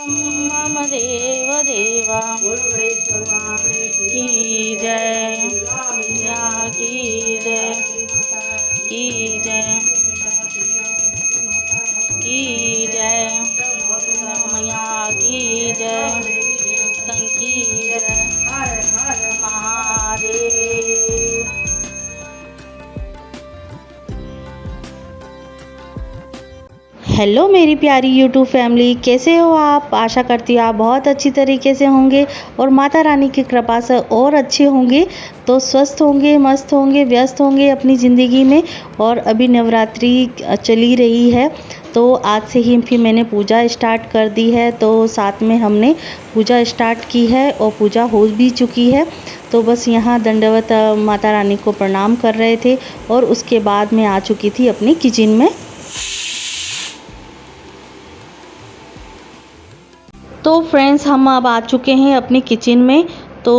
मम देव देवा की जय, या की जय, की जय, की जय, मैया की जय, की जय, महादेव। हेलो मेरी प्यारी यूट्यूब फैमिली, कैसे हो आप? आशा करती हूँ आप बहुत अच्छी तरीके से होंगे और माता रानी की कृपा से और अच्छे होंगे। तो स्वस्थ होंगे, मस्त होंगे, व्यस्त होंगे अपनी ज़िंदगी में। और अभी नवरात्रि चली रही है, तो आज से ही फिर मैंने पूजा स्टार्ट कर दी है। तो साथ में हमने पूजा स्टार्ट की है और पूजा हो भी चुकी है। तो बस यहाँ दंडवत माता रानी को प्रणाम कर रहे थे और उसके बाद मैं आ चुकी थी अपनी किचन में। तो फ्रेंड्स, हम अब आ चुके हैं अपनी किचन में। तो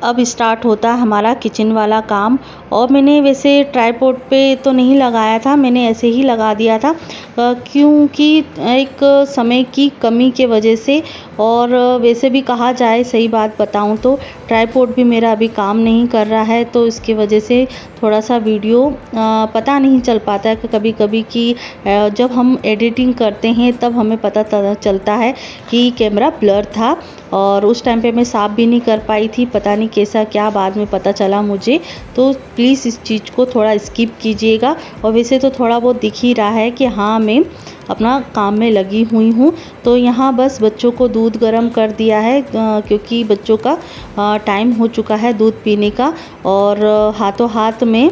अब स्टार्ट होता है हमारा किचन वाला काम। और मैंने वैसे ट्राइपॉड पे तो नहीं लगाया था, मैंने ऐसे ही लगा दिया था क्योंकि एक समय की कमी के वजह से। और वैसे भी कहा जाए, सही बात बताऊं तो ट्राइपॉड भी मेरा अभी काम नहीं कर रहा है, तो इसकी वजह से थोड़ा सा वीडियो पता नहीं चल पाता है कभी कभी कि जब हम एडिटिंग करते हैं तब हमें पता चलता है कि कैमरा ब्लर था। और उस टाइम पे मैं साफ भी नहीं कर पाई थी, पता नहीं कैसा क्या बाद में पता चला मुझे। तो प्लीज़ इस चीज़ को थोड़ा स्किप कीजिएगा। और वैसे तो थोड़ा बहुत दिख ही रहा है कि हाँ, मैं अपना काम में लगी हुई हूँ। तो यहाँ बस बच्चों को दूध गर्म कर दिया है क्योंकि बच्चों का टाइम हो चुका है दूध पीने का। और हाथों हाथ में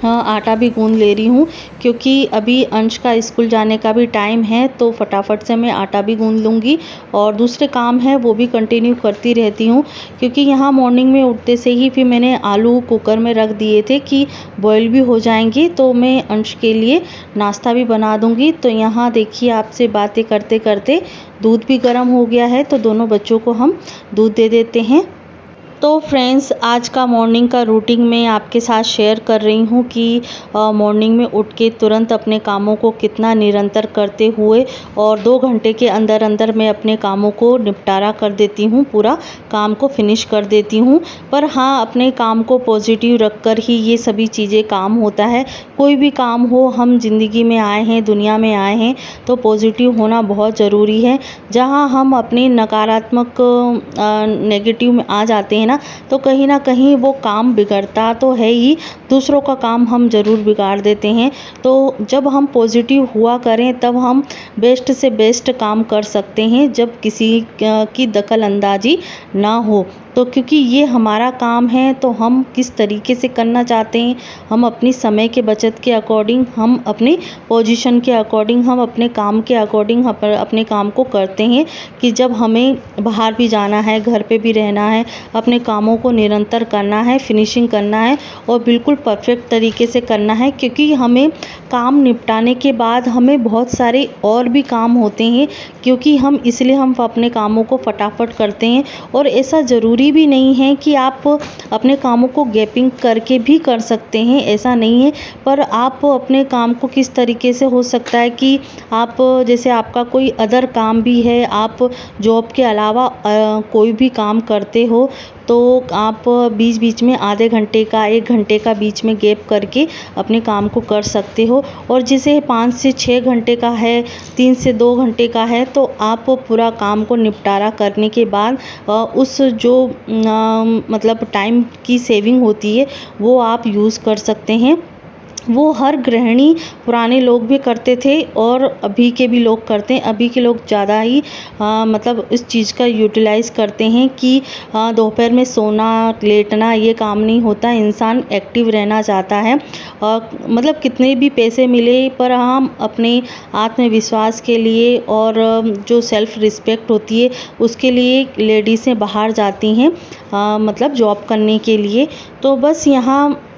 आटा भी गूंद ले रही हूँ क्योंकि अभी अंश का स्कूल जाने का भी टाइम है। तो फटाफट से मैं आटा भी गूंद लूँगी और दूसरे काम है वो भी कंटिन्यू करती रहती हूँ। क्योंकि यहाँ मॉर्निंग में उठते से ही फिर मैंने आलू कुकर में रख दिए थे कि बॉईल भी हो जाएंगे, तो मैं अंश के लिए नाश्ता भी बना दूँगी। तो यहाँ देखिए, आपसे बातें करते करते दूध भी गर्म हो गया है, तो दोनों बच्चों को हम दूध दे देते हैं। तो फ्रेंड्स, आज का मॉर्निंग का रूटीन मैं आपके साथ शेयर कर रही हूँ कि मॉर्निंग में उठ के तुरंत अपने कामों को कितना निरंतर करते हुए और 2 घंटे के अंदर अंदर मैं अपने कामों को निपटारा कर देती हूँ, पूरा काम को फिनिश कर देती हूँ। पर हाँ, अपने काम को पॉजिटिव रखकर ही ये सभी चीज़ें काम होता है। कोई भी काम हो, हम जिंदगी में आए हैं, दुनिया में आए हैं, तो पॉजिटिव होना बहुत ज़रूरी है। जहाँ हम अपने नकारात्मक नेगेटिव में आ जाते हैं तो कहीं ना कहीं वो काम बिगड़ता तो है ही, दूसरों का काम हम ज़रूर बिगाड़ देते हैं। तो जब हम पॉजिटिव हुआ करें तब हम बेस्ट से बेस्ट काम कर सकते हैं, जब किसी की दखल अंदाजी ना हो। तो क्योंकि ये हमारा काम है, तो हम किस तरीके से करना चाहते हैं, हम अपनी समय के बचत के अकॉर्डिंग, हम अपनी पोजीशन के अकॉर्डिंग, हम अपने काम के अकॉर्डिंग अपने काम को करते हैं। कि जब हमें बाहर भी जाना है, घर पे भी रहना है, अपने कामों को निरंतर करना है, फिनिशिंग करना है और बिल्कुल परफेक्ट तरीके से करना है। क्योंकि हमें काम निपटाने के बाद हमें बहुत सारे और भी काम होते हैं, क्योंकि हम अपने कामों को फटाफट करते हैं। और ऐसा ज़रूरी भी नहीं है कि आप अपने कामों को गैपिंग करके भी कर सकते हैं, ऐसा नहीं है। पर आप अपने काम को किस तरीके से, हो सकता है कि आप जैसे आपका कोई अदर काम भी है, आप जॉब के अलावा कोई भी काम करते हो, तो आप बीच बीच में आधे घंटे का, 1 घंटे का बीच में गैप करके अपने काम को कर सकते हो। और जिसे 5 से 6 घंटे का है, 3 से 2 घंटे का है, तो आप पूरा काम को निपटारा करने के बाद उस जो मतलब टाइम की सेविंग होती है वो आप यूज़ कर सकते हैं। वो हर गृहिणी, पुराने लोग भी करते थे और अभी के भी लोग करते हैं। अभी के लोग ज़्यादा ही मतलब इस चीज़ का यूटिलाइज़ करते हैं कि दोपहर में सोना, लेटना ये काम नहीं होता, इंसान एक्टिव रहना चाहता है। मतलब कितने भी पैसे मिले, पर हम अपने आत्मविश्वास के लिए और जो सेल्फ़ रिस्पेक्ट होती है उसके लिए लेडीज़ें बाहर जाती हैं, मतलब जॉब करने के लिए। तो बस यहाँ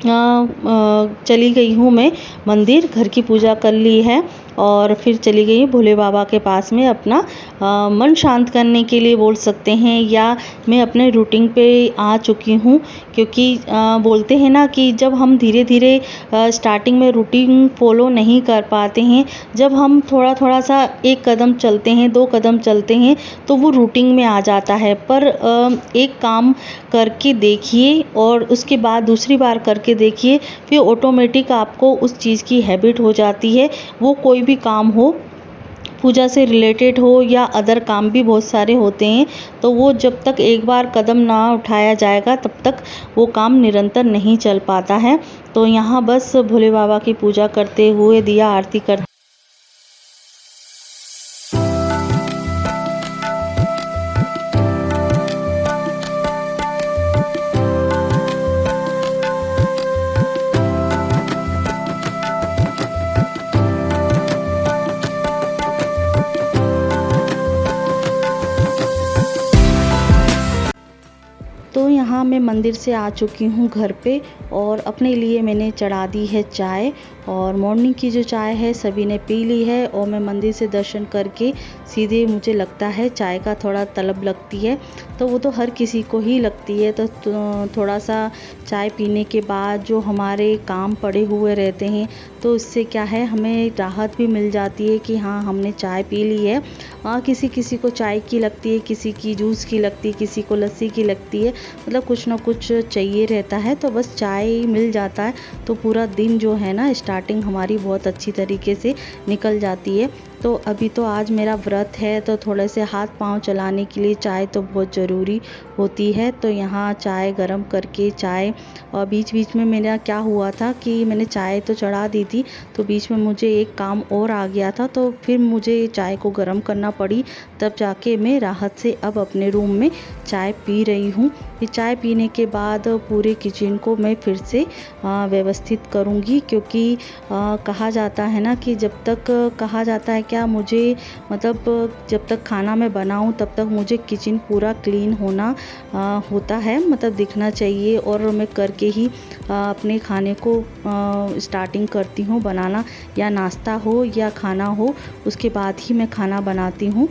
चली गई हूँ मैं मंदिर, घर की पूजा कर ली है और फिर चली गई भोले बाबा के पास में अपना मन शांत करने के लिए बोल सकते हैं, या मैं अपने रूटीन पे आ चुकी हूँ। क्योंकि बोलते हैं ना कि जब हम धीरे धीरे स्टार्टिंग में रूटीन फॉलो नहीं कर पाते हैं, जब हम थोड़ा थोड़ा सा एक कदम चलते हैं, 2 कदम चलते हैं, तो वो रूटीन में आ जाता है। पर एक काम करके देखिए और उसके बाद दूसरी बार करके देखिए, फिर ऑटोमेटिक आपको उस चीज़ की हैबिट हो जाती है। वो कोई भी काम हो, पूजा से रिलेटेड हो या अदर काम भी बहुत सारे होते हैं, तो वो जब तक एक बार कदम ना उठाया जाएगा तब तक वो काम निरंतर नहीं चल पाता है। तो यहाँ बस भोले बाबा की पूजा करते हुए दिया आरती कर तो यहाँ मैं मंदिर से आ चुकी हूँ घर पे, और अपने लिए मैंने चढ़ा दी है चाय। और मॉर्निंग की जो चाय है सभी ने पी ली है, और मैं मंदिर से दर्शन करके सीधे, मुझे लगता है चाय का थोड़ा तलब लगती है, तो वो तो हर किसी को ही लगती है। तो थोड़ा सा चाय पीने के बाद जो हमारे काम पड़े हुए रहते हैं, तो इससे क्या है, हमें राहत भी मिल जाती है कि हाँ हमने चाय पी ली है। किसी किसी को चाय की लगती है, किसी की जूस की लगती है, किसी को लस्सी की लगती है, मतलब कुछ ना कुछ चाहिए रहता है। तो बस चाय मिल जाता है तो पूरा दिन जो है ना, स्टार्टिंग हमारी बहुत अच्छी तरीके से निकल जाती है। तो अभी तो आज मेरा व्रत है, तो थोड़े से हाथ पांव चलाने के लिए चाय तो बहुत ज़रूरी होती है। तो यहाँ चाय गरम करके चाय, और बीच बीच में मेरा क्या हुआ था कि मैंने चाय तो चढ़ा दी थी, तो बीच में मुझे एक काम और आ गया था, तो फिर मुझे चाय को गरम करना पड़ी। तब जाके मैं राहत से अब अपने रूम में चाय पी रही हूँ। ये चाय पीने के बाद पूरे किचन को मैं फिर से व्यवस्थित करूँगी, क्योंकि कहा जाता है ना कि जब तक, कहा जाता है क्या, मुझे मतलब जब तक खाना मैं बनाऊँ तब तक मुझे किचन पूरा क्लीन होना होता है, मतलब दिखना चाहिए। और मैं करके ही अपने खाने को स्टार्टिंग करती हूँ बनाना, या नाश्ता हो या खाना हो, उसके बाद ही मैं खाना बनाती हूँ।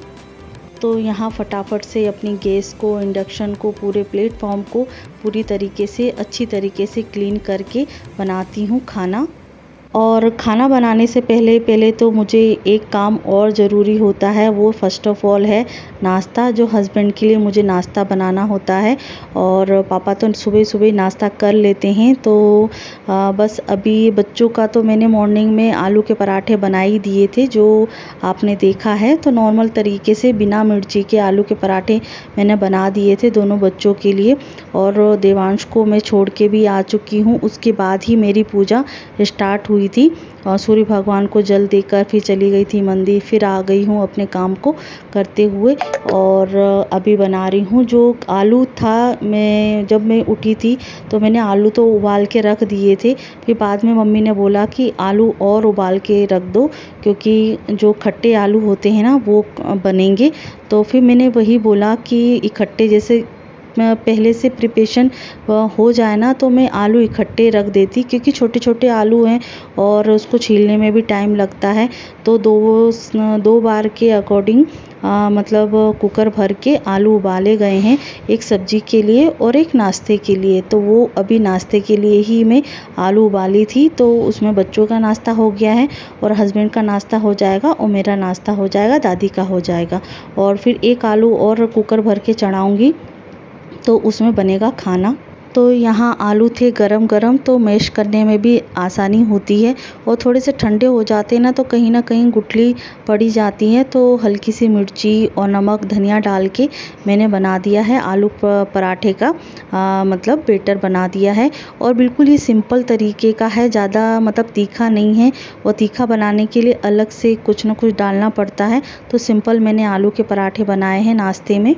तो यहाँ फटाफट से अपनी गैस को, इंडक्शन को, पूरे प्लेटफॉर्म को पूरी तरीके से, अच्छी तरीके से क्लीन करके बनाती हूँ खाना। और खाना बनाने से पहले तो मुझे एक काम और ज़रूरी होता है, वो फ़र्स्ट ऑफ़ ऑल है नाश्ता। जो हस्बैंड के लिए मुझे नाश्ता बनाना होता है, और पापा तो सुबह सुबह नाश्ता कर लेते हैं। तो बस अभी बच्चों का तो मैंने मॉर्निंग में आलू के पराठे बना ही दिए थे, जो आपने देखा है। तो नॉर्मल तरीके से बिना मिर्ची के आलू के पराठे मैंने बना दिए थे दोनों बच्चों के लिए, और देवांश को मैं छोड़ के भी आ चुकी हूँ। उसके बाद ही मेरी पूजा स्टार्ट हुई थी, और सूर्य भगवान को जल देकर फिर चली गई थी मंदिर। फिर आ गई हूँ अपने काम को करते हुए, और अभी बना रही हूँ जो आलू था। जब मैं उठी थी तो मैंने आलू तो उबाल के रख दिए थे, फिर बाद में मम्मी ने बोला कि आलू और उबाल के रख दो, क्योंकि जो खट्टे आलू होते हैं ना वो बनेंगे। तो फिर मैंने वही बोला कि इकट्ठे जैसे पहले से प्रिपरेशन हो जाए ना, तो मैं आलू इकट्ठे रख देती, क्योंकि छोटे छोटे आलू हैं और उसको छीलने में भी टाइम लगता है। तो दो बार के अकॉर्डिंग मतलब कुकर भर के आलू उबाले गए हैं, एक सब्जी के लिए और एक नाश्ते के लिए। तो वो अभी नाश्ते के लिए ही मैं आलू उबाली थी, तो उसमें बच्चों का नाश्ता हो गया है, और हस्बैंड का नाश्ता हो जाएगा, और मेरा नाश्ता हो जाएगा, दादी का हो जाएगा। और फिर एक आलू और कुकर भर के चढ़ाऊँगी, तो उसमें बनेगा खाना। तो यहाँ आलू थे गरम गरम, तो मैश करने में भी आसानी होती है। और थोड़े से ठंडे हो जाते हैं ना, तो कहीं ना कहीं गुठली पड़ी जाती है। तो हल्की सी मिर्ची और नमक, धनिया डाल के मैंने बना दिया है आलू पराठे का मतलब बेटर बना दिया है। और बिल्कुल ही सिंपल तरीके का है, ज़्यादा मतलब तीखा नहीं है। और तीखा बनाने के लिए अलग से कुछ ना कुछ डालना पड़ता है। तो सिंपल मैंने आलू के पराठे बनाए हैं नाश्ते में।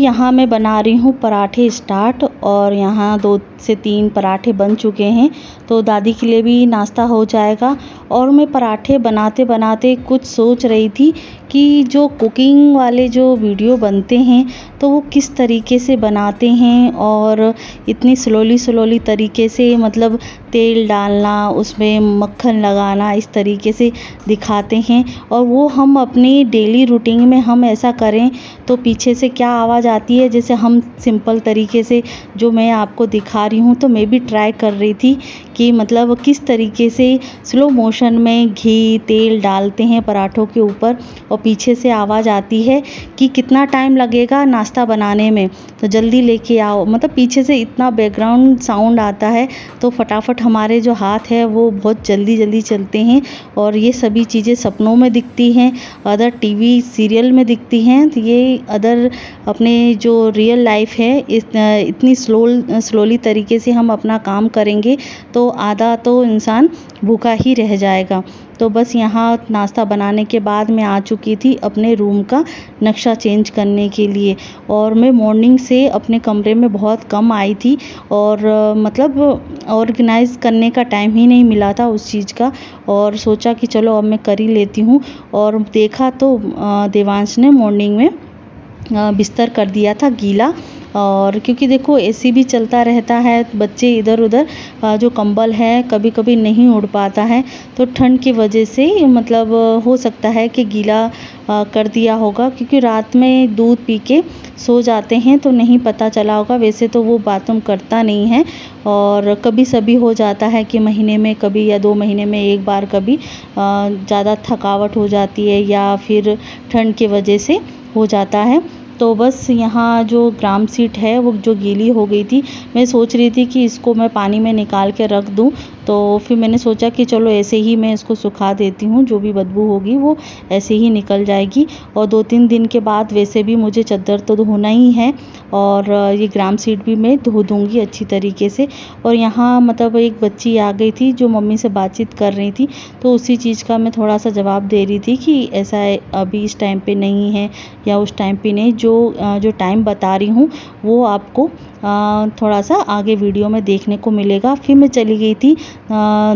यहाँ मैं बना रही हूँ पराठे स्टार्ट, और यहाँ 2 से 3 पराठे बन चुके हैं, तो दादी के लिए भी नाश्ता हो जाएगा। और मैं पराठे बनाते बनाते कुछ सोच रही थी कि जो कुकिंग वाले जो वीडियो बनते हैं तो वो किस तरीके से बनाते हैं, और इतनी स्लोली तरीके से, मतलब तेल डालना, उसमें मक्खन लगाना, इस तरीके से दिखाते हैं। और वो हम अपनी डेली रूटीन में हम ऐसा करें तो पीछे से क्या आवाज़ आती है। जैसे हम सिंपल तरीके से जो मैं आपको दिखा रही हूँ, तो मैं भी ट्राई कर रही थी कि मतलब किस तरीके से स्लो मोशन में घी तेल डालते हैं पराठों के ऊपर, और पीछे से आवाज़ आती है कि कितना टाइम लगेगा नाश्ता बनाने में, तो जल्दी लेके आओ। मतलब पीछे से इतना बैकग्राउंड साउंड आता है, तो फटाफट हमारे जो हाथ है वो बहुत जल्दी चलते हैं। और ये सभी चीज़ें सपनों में दिखती हैं, अदर टीवी सीरियल में दिखती हैं, तो ये अदर अपने जो रियल लाइफ है इतनी स्लोली तरीके से हम अपना काम करेंगे तो आधा तो इंसान भूखा ही रह जाएगा। तो बस यहाँ नाश्ता बनाने के बाद मैं आ चुकी थी अपने रूम का नक्शा चेंज करने के लिए। और मैं मॉर्निंग से अपने कमरे में बहुत कम आई थी, और मतलब ऑर्गेनाइज़ करने का टाइम ही नहीं मिला था उस चीज़ का, और सोचा कि चलो अब मैं कर ही लेती हूँ। और देखा तो देवांश ने मॉर्निंग में बिस्तर कर दिया था गीला। और क्योंकि देखो एसी भी चलता रहता है, बच्चे इधर उधर जो कंबल है कभी कभी नहीं उड़ पाता है, तो ठंड की वजह से मतलब हो सकता है कि गीला कर दिया होगा, क्योंकि रात में दूध पी के सो जाते हैं तो नहीं पता चला होगा। वैसे तो वो बाथरूम करता नहीं है, और कभी सभी हो जाता है कि महीने में कभी या 2 महीने में एक बार कभी ज़्यादा थकावट हो जाती है या फिर ठंड की वजह से हो जाता है। तो बस यहाँ जो ग्राम सीट है वो जो गीली हो गई थी, मैं सोच रही थी कि इसको मैं पानी में निकाल के रख दूँ, तो फिर मैंने सोचा कि चलो ऐसे ही मैं इसको सुखा देती हूँ, जो भी बदबू होगी वो ऐसे ही निकल जाएगी। और 2-3 दिन के बाद वैसे भी मुझे चद्दर तो धोना ही है, और ये ग्राम सीट भी मैं धो दूँगी अच्छी तरीके से। और यहाँ मतलब एक बच्ची आ गई थी जो मम्मी से बातचीत कर रही थी, तो उसी चीज़ का मैं थोड़ा सा जवाब दे रही थी कि ऐसा अभी इस टाइम पे नहीं है या उस टाइम पे नहीं। जो टाइम बता रही हूँ वो आपको थोड़ा सा आगे वीडियो में देखने को मिलेगा। फिर मैं चली गई थी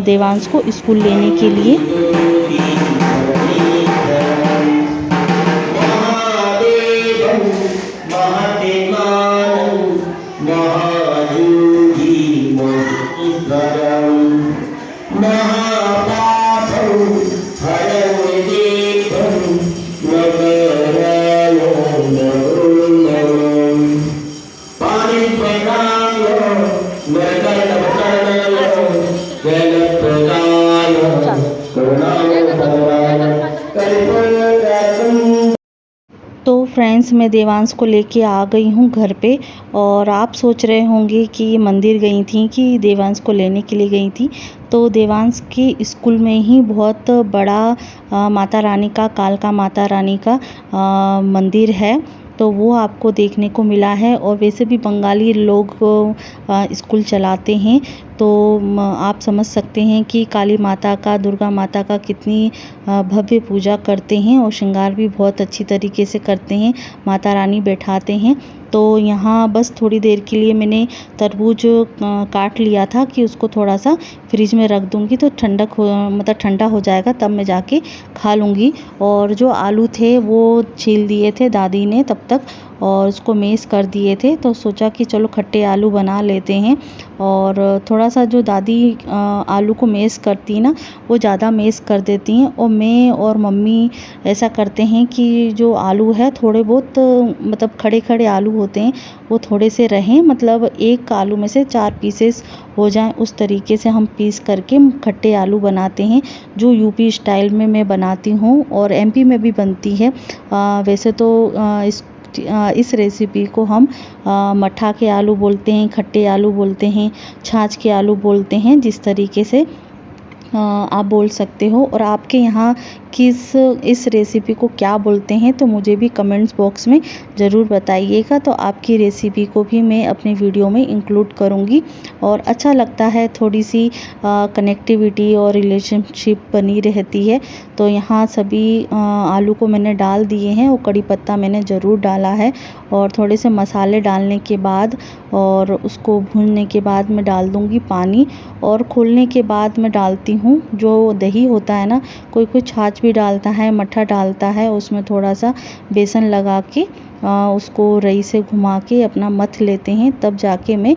देवांश को स्कूल लेने के लिए। तो फ्रेंड्स, मैं देवांश को लेके आ गई हूँ घर पे, और आप सोच रहे होंगे कि मंदिर गई थी कि देवांश को लेने के लिए गई थी। तो देवांश के स्कूल में ही बहुत बड़ा माता रानी का, कालका माता रानी का मंदिर है, तो वो आपको देखने को मिला है। और वैसे भी बंगाली लोग स्कूल चलाते हैं, तो आप समझ सकते हैं कि काली माता का, दुर्गा माता का कितनी भव्य पूजा करते हैं, और श्रृंगार भी बहुत अच्छी तरीके से करते हैं, माता रानी बैठाते हैं। तो यहाँ बस थोड़ी देर के लिए मैंने तरबूज काट लिया था कि उसको थोड़ा सा फ्रिज में रख दूँगी तो मतलब ठंडा हो जाएगा, तब मैं जाके खा लूँगी। और जो आलू थे वो छील दिए थे दादी ने तब तक, और उसको मैश कर दिए थे, तो सोचा कि चलो खट्टे आलू बना लेते हैं। और थोड़ा सा जो दादी आलू को मैश करती ना, वो ज़्यादा मैश कर देती हैं, और मैं और मम्मी ऐसा करते हैं कि जो आलू है थोड़े बहुत मतलब खड़े खड़े आलू होते हैं वो थोड़े से रहें, मतलब एक आलू में से 4 पीसेस हो जाएं, उस तरीके से हम पीस करके खट्टे आलू बनाते हैं, जो यूपी स्टाइल में मैं बनाती हूँ और एमपी में भी बनती है। वैसे तो इस रेसिपी को हम मट्ठा के आलू बोलते हैं, खट्टे आलू बोलते हैं, छाछ के आलू बोलते हैं, जिस तरीके से आप बोल सकते हो। और आपके यहाँ इस रेसिपी को क्या बोलते हैं तो मुझे भी कमेंट्स बॉक्स में ज़रूर बताइएगा। तो आपकी रेसिपी को भी मैं अपने वीडियो में इंक्लूड करूँगी। और अच्छा लगता है, थोड़ी सी कनेक्टिविटी और रिलेशनशिप बनी रहती है। तो यहाँ सभी आलू को मैंने डाल दिए हैं और कड़ी पत्ता मैंने ज़रूर डाला है। और थोड़े से मसाले डालने के बाद और उसको भूनने के बाद मैं डाल दूँगी पानी। और खोलने के बाद मैं डालती हूँ जो दही होता है ना, कोई छाछ भी डालता है, मट्ठा डालता है, उसमें थोड़ा सा बेसन लगा के उसको रई से घुमा के अपना मथ लेते हैं। तब जाके मैं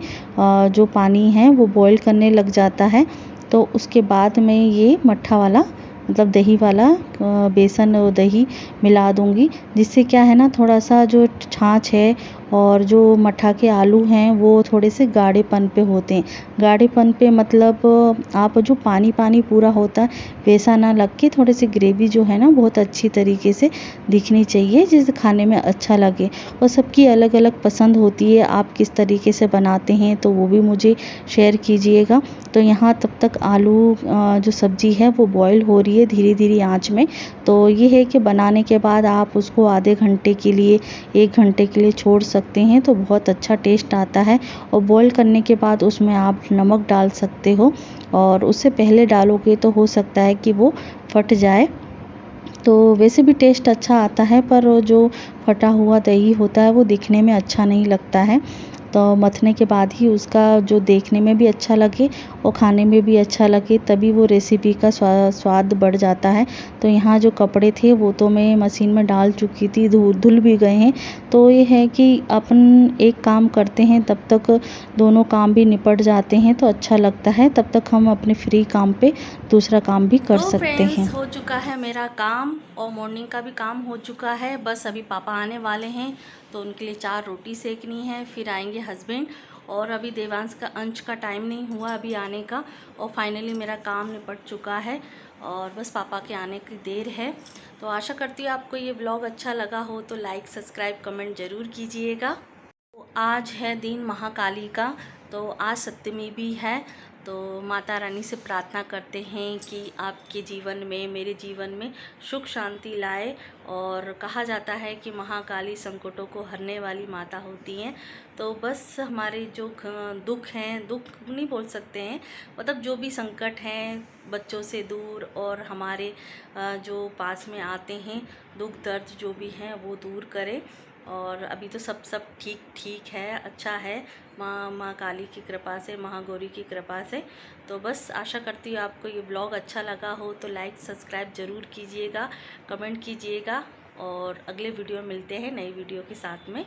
जो पानी है वो बॉईल करने लग जाता है। तो उसके बाद मैं ये मट्ठा वाला मतलब दही वाला बेसन और दही मिला दूँगी, जिससे क्या है ना, थोड़ा सा जो छाछ है और जो मट्ठा के आलू हैं वो थोड़े से गाढ़ेपन पे होते हैं। गाढ़ेपन पे मतलब आप जो पानी पानी पूरा होता है वैसा ना लग के थोड़ी सी ग्रेवी जो है ना बहुत अच्छी तरीके से दिखनी चाहिए, जिससे खाने में अच्छा लगे। और सबकी अलग अलग पसंद होती है, आप किस तरीके से बनाते हैं तो वो भी मुझे शेयर कीजिएगा। तो यहाँ तब तक आलू जो सब्ज़ी है वो बॉईल हो रही है धीरे धीरे आँच में। तो ये है कि बनाने के बाद आप उसको आधे घंटे के लिए 1 घंटे के लिए छोड़ सकते हैं तो बहुत अच्छा टेस्ट आता है। और बॉईल करने के बाद उसमें आप नमक डाल सकते हो, और उससे पहले डालोगे तो हो सकता है कि वो फट जाए। तो वैसे भी टेस्ट अच्छा आता है, पर वो जो फटा हुआ दही होता है वो दिखने में अच्छा नहीं लगता है। तो मथने के बाद ही उसका जो देखने में भी अच्छा लगे और खाने में भी अच्छा लगे, तभी वो रेसिपी का स्वाद बढ़ जाता है। तो यहाँ जो कपड़े थे वो तो मैं मशीन में डाल चुकी थी, धुल भी गए हैं। तो ये है कि अपन एक काम करते हैं तब तक दोनों काम भी निपट जाते हैं तो अच्छा लगता है। तब तक हम अपने फ्री काम पे दूसरा काम भी कर तो सकते हैं। फ्रेंड्स, हो चुका है मेरा काम और मॉर्निंग का भी काम हो चुका है। बस अभी पापा आने वाले हैं तो उनके लिए 4 रोटी सेकनी है, फिर आएंगे हस्बैंड। और अभी देवांश का अंश का टाइम नहीं हुआ अभी आने का, और फाइनली मेरा काम निपट चुका है और बस पापा के आने की देर है। तो आशा करती हूँ आपको ये ब्लॉग अच्छा लगा हो, तो लाइक सब्सक्राइब कमेंट ज़रूर कीजिएगा। तो आज है दिन महाकाली का, तो आज सप्तमी भी है। तो माता रानी से प्रार्थना करते हैं कि आपके जीवन में, मेरे जीवन में सुख शांति लाए। और कहा जाता है कि महाकाली संकटों को हरने वाली माता होती हैं। तो बस हमारे जो दुख हैं, दुख नहीं बोल सकते हैं, मतलब जो भी संकट हैं बच्चों से दूर और हमारे जो पास में आते हैं, दुख दर्द जो भी हैं वो दूर करे। और अभी तो सब ठीक है, अच्छा है, माँ काली की कृपा से, महागौरी की कृपा से। तो बस आशा करती हूँ आपको ये ब्लॉग अच्छा लगा हो, तो लाइक सब्सक्राइब ज़रूर कीजिएगा, कमेंट कीजिएगा। और अगले वीडियो में मिलते हैं नई वीडियो के साथ में।